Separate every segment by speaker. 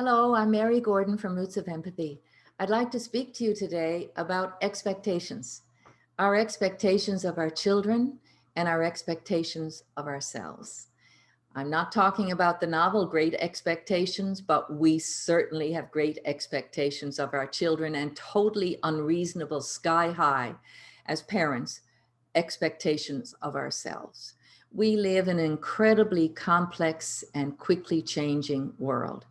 Speaker 1: Hello, I'm Mary Gordon from Roots of Empathy. I'd like to speak to you today about expectations, our expectations of our children and our expectations of ourselves. I'm not talking about the novel Great Expectations, but we certainly have great expectations of our children and totally unreasonable, sky high, as parents, expectations of ourselves. We live in an incredibly complex and quickly changing world.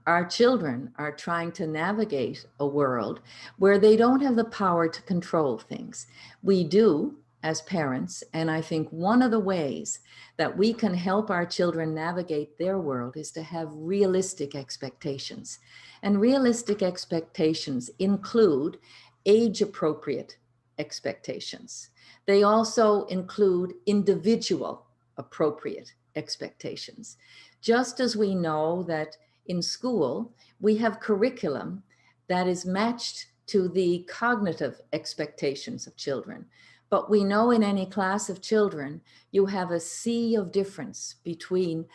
Speaker 1: Our children are trying to navigate a world where they don't have the power to control things. We do as parents, and I think one of the ways that we can help our children navigate their world is to have realistic expectations. And realistic expectations include age appropriate expectations. They also include individual appropriate expectations. Just as we know that in school, we have curriculum that is matched to the cognitive expectations of children. But we know in any class of children, you have a sea of difference between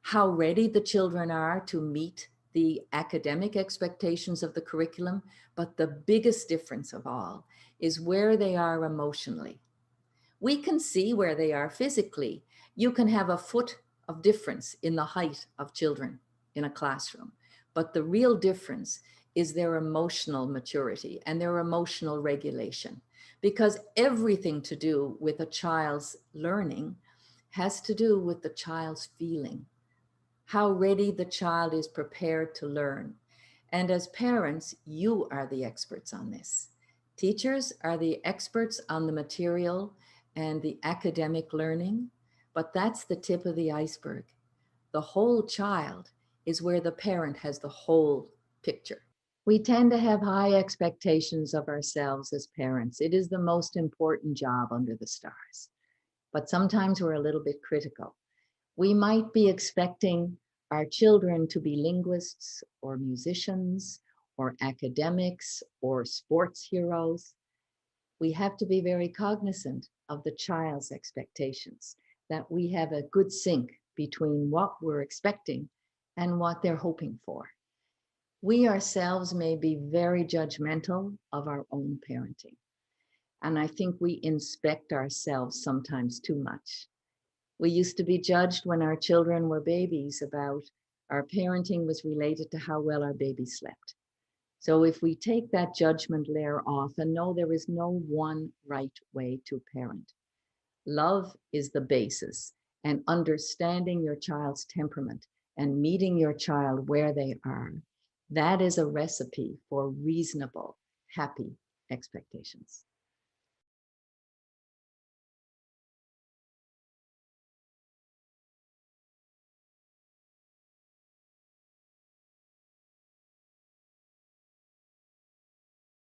Speaker 1: how ready the children are to meet the academic expectations of the curriculum, but the biggest difference of all is where they are emotionally. We can see where they are physically. You can have a foot of difference in the height of children in a classroom, but the real difference is their emotional maturity and their emotional regulation, because everything to do with a child's learning has to do with the child's feeling, how ready the child is prepared to learn. And as parents, you are the experts on this. Teachers are the experts on the material and the academic learning, but that's the tip of the iceberg. The whole child is where the parent has the whole picture. We tend to have high expectations of ourselves as parents. It is the most important job under the stars, but sometimes we're a little bit critical. We might be expecting our children to be linguists or musicians or academics or sports heroes. We have to be very cognizant of the child's expectations, that we have a good sync between what we're expecting and what they're hoping for. We ourselves may be very judgmental of our own parenting. And I think we inspect ourselves sometimes too much. We used to be judged when our children were babies about our parenting was related to how well our baby slept. So if we take that judgment layer off and know there is no one right way to parent, love is the basis, and understanding your child's temperament and meeting your child where they are, that is a recipe for reasonable, happy expectations.